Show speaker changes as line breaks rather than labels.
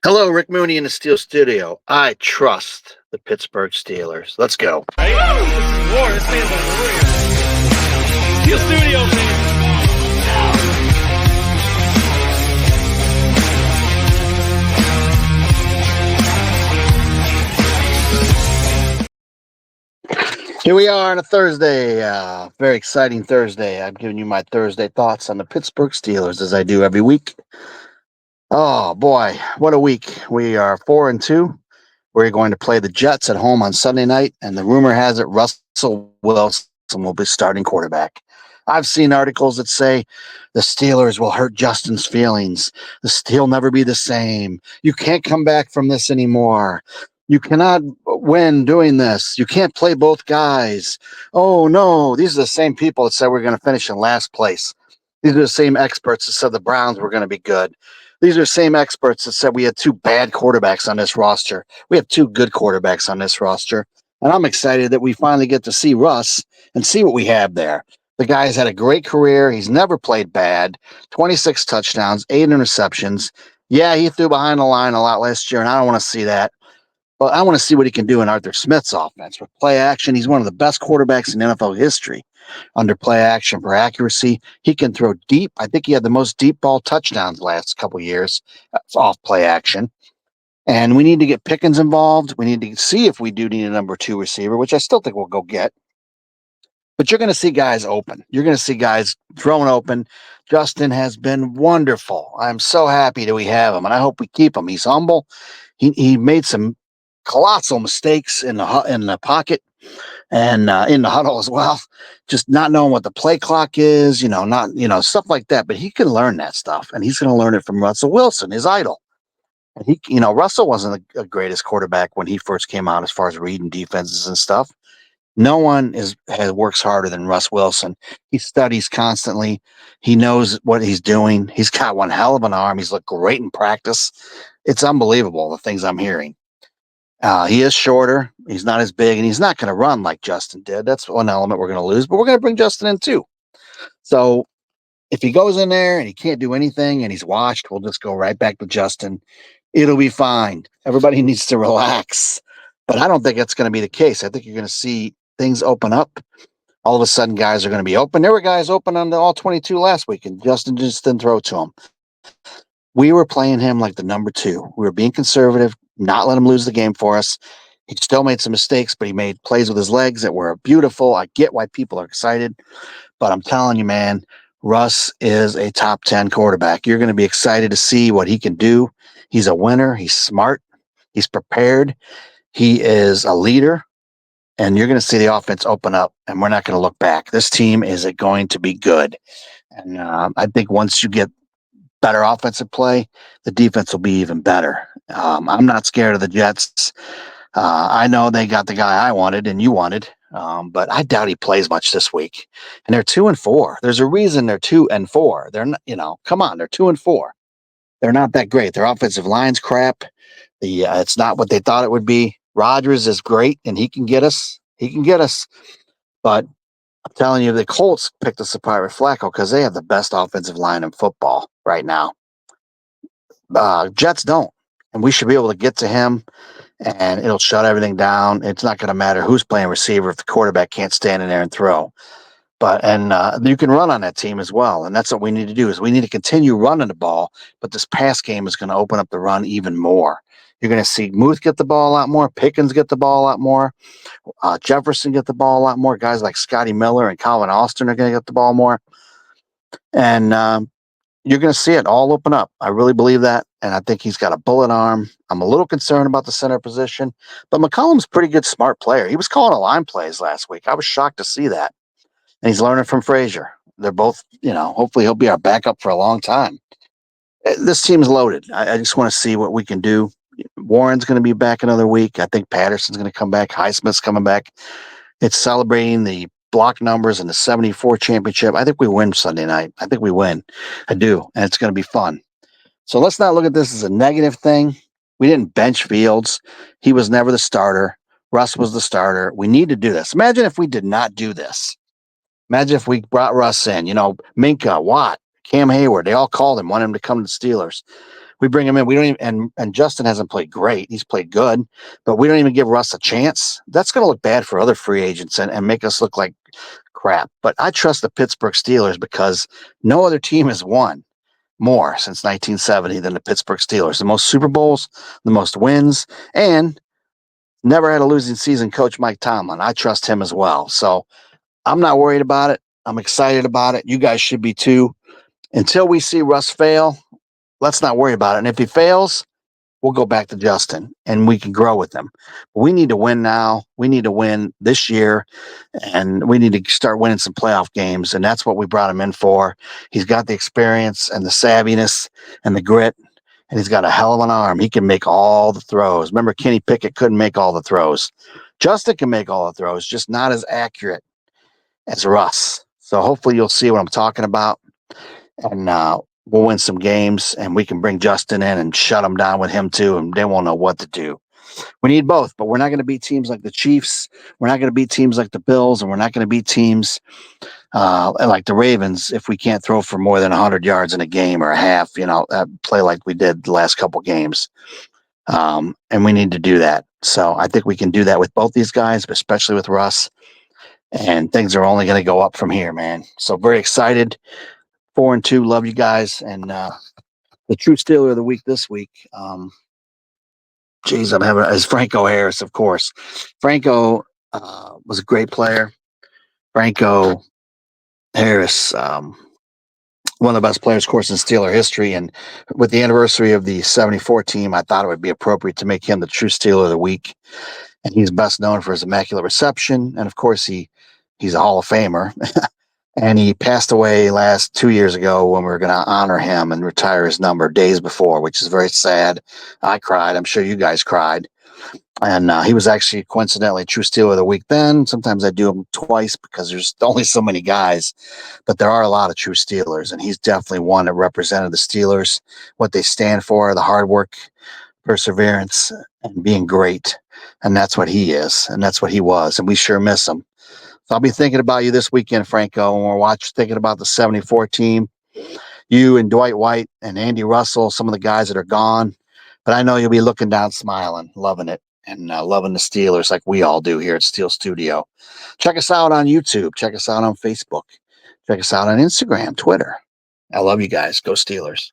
Hello, Rick Mooney in the Steel Studio. I trust the Pittsburgh Steelers. Let's go.
Hey, this is war. This man's a warrior. Steel Studio, man.
Here we are on a Thursday. Very exciting Thursday. I'm giving you my Thursday thoughts on the Pittsburgh Steelers as I do every week. Oh boy, what a week. We are 4-2. We're going to play the Jets at home on Sunday night, and the rumor has it Russell Wilson will be starting quarterback. I've seen articles that say the Steelers will hurt Justin's feelings. He'll never be the same. You can't come back from this anymore. You cannot win doing this. You can't play both guys. Oh, no. These are the same people that said we're going to finish in last place. These are the same experts that said the Browns were going to be good. These are the same experts that said we had two bad quarterbacks on this roster. We have two good quarterbacks on this roster. And I'm excited that we finally get to see Russ and see what we have there. The guy's had a great career. He's never played bad. 26 touchdowns, 8 interceptions. Yeah, he threw behind the line a lot last year, and I don't want to see that. But I want to see what he can do in Arthur Smith's offense. With play action, he's one of the best quarterbacks in NFL history. Under play action for accuracy, he can throw deep. I think he had the most deep ball touchdowns last couple of years off play action. And we need to get Pickens involved. We need to see if we do need a number 2 receiver, which I still think we'll go get. But you're going to see guys open. You're going to see guys thrown open. Justin has been wonderful. I'm so happy that we have him, and I hope we keep him. He's humble. He made some colossal mistakes in the pocket and in the huddle as well. Just not knowing what the play clock is, stuff like that. But he can learn that stuff, and he's going to learn it from Russell Wilson, his idol. And Russell wasn't the greatest quarterback when he first came out as far as reading defenses and stuff. No one works harder than Russ Wilson. He studies constantly. He knows what he's doing. He's got one hell of an arm. He's looked great in practice. It's unbelievable, the things I'm hearing. He is shorter. He's not as big, and he's not going to run like Justin did. That's one element we're going to lose, but we're going to bring Justin in too. So if he goes in there and he can't do anything and he's washed, we'll just go right back to Justin. It'll be fine. Everybody needs to relax. But I don't think that's going to be the case. I think you're going to see things open up. All of a sudden, guys are going to be open. There were guys open on the all 22 last week, and Justin just didn't throw to him. We were playing him like the number 2. We were being conservative, not let him lose the game for us. He still made some mistakes, but he made plays with his legs that were beautiful. I get why people are excited, but I'm telling you, man, Russ is a top 10 quarterback. You're going to be excited to see what he can do. He's a winner. He's smart. He's prepared. He is a leader, and you're going to see the offense open up, and we're not going to look back. This team is going to be good. And I think once you get better offensive play, the defense will be even better. I'm not scared of the Jets. I know they got the guy I wanted and you wanted, but I doubt he plays much this week. And they're 2-4. There's a reason they're 2-4. They're not, come on, they're 2-4. They're not that great. Their offensive line's crap. It's not what they thought it would be. Rodgers is great, and he can get us. He can get us. But I'm telling you, the Colts picked us apart with Flacco because they have the best offensive line in football right now. Jets don't, and we should be able to get to him, and it'll shut everything down. It's not going to matter who's playing receiver if the quarterback can't stand in there and throw. And you can run on that team as well, and that's what we need to do. Is we need to continue running the ball, but this pass game is going to open up the run even more. You're going to see Muth get the ball a lot more, Pickens get the ball a lot more, Jefferson get the ball a lot more. Guys like Scotty Miller and Calvin Austin are going to get the ball more, and you're going to see it all open up. I really believe that, and I think he's got a bullet arm. I'm a little concerned about the center position, but McCollum's a pretty good, smart player. He was calling a line plays last week. I was shocked to see that. And he's learning from Frazier. They're both, hopefully he'll be our backup for a long time. This team's loaded. I just want to see what we can do. Warren's going to be back another week. I think Patterson's going to come back. Highsmith's coming back. It's celebrating the block numbers in the 74 championship. I think we win Sunday night. I think we win. I do. And it's going to be fun. So let's not look at this as a negative thing. We didn't bench Fields. He was never the starter. Russ was the starter. We need to do this. Imagine if we did not do this. Imagine if we brought Russ in, Minka, Watt, Cam Hayward, they all called him, wanted him to come to the Steelers. We bring him in. We don't even, and Justin hasn't played great. He's played good, but we don't even give Russ a chance. That's going to look bad for other free agents and make us look like crap. But I trust the Pittsburgh Steelers because no other team has won more since 1970 than the Pittsburgh Steelers. The most Super Bowls, the most wins, and never had a losing season coach Mike Tomlin. I trust him as well. So I'm not worried about it. I'm excited about it. You guys should be too. Until we see Russ fail, let's not worry about it. And if he fails, we'll go back to Justin and we can grow with him. We need to win now. We need to win this year and we need to start winning some playoff games. And that's what we brought him in for. He's got the experience and the savviness and the grit, and he's got a hell of an arm. He can make all the throws. Remember, Kenny Pickett couldn't make all the throws. Justin can make all the throws, just not as accurate as Russ. So hopefully you'll see what I'm talking about. And we'll win some games, and we can bring Justin in and shut him down with him too, and they won't know what to do. We need both, but we're not going to beat teams like the Chiefs. We're not going to beat teams like the Bills, and we're not going to beat teams like the Ravens if we can't throw for more than 100 yards in a game or a half, play like we did the last couple games. And we need to do that. So I think we can do that with both these guys, but especially with Russ. And things are only going to go up from here, man. So very excited. 4-2. Love you guys. And the true Steeler of the week this week. I'm having is Franco Harris, of course. Franco was a great player. Franco Harris, one of the best players, of course, in Steeler history. And with the anniversary of the 74 team, I thought it would be appropriate to make him the true Steeler of the week. And he's best known for his immaculate reception. And of course, he's a Hall of Famer. And he passed away 2 years ago when we were going to honor him and retire his number days before, which is very sad. I cried. I'm sure you guys cried. And he was actually coincidentally true Steeler of the week then. Sometimes I do them twice because there's only so many guys, but there are a lot of true Steelers, and he's definitely one that represented the Steelers, what they stand for, the hard work, perseverance, and being great. And that's what he is, and that's what he was, and we sure miss him. So I'll be thinking about you this weekend, Franco, when we're thinking about the 74 team. You and Dwight White and Andy Russell, some of the guys that are gone. But I know you'll be looking down, smiling, loving it, and loving the Steelers like we all do here at Steel Studio. Check us out on YouTube. Check us out on Facebook. Check us out on Instagram, Twitter. I love you guys. Go Steelers.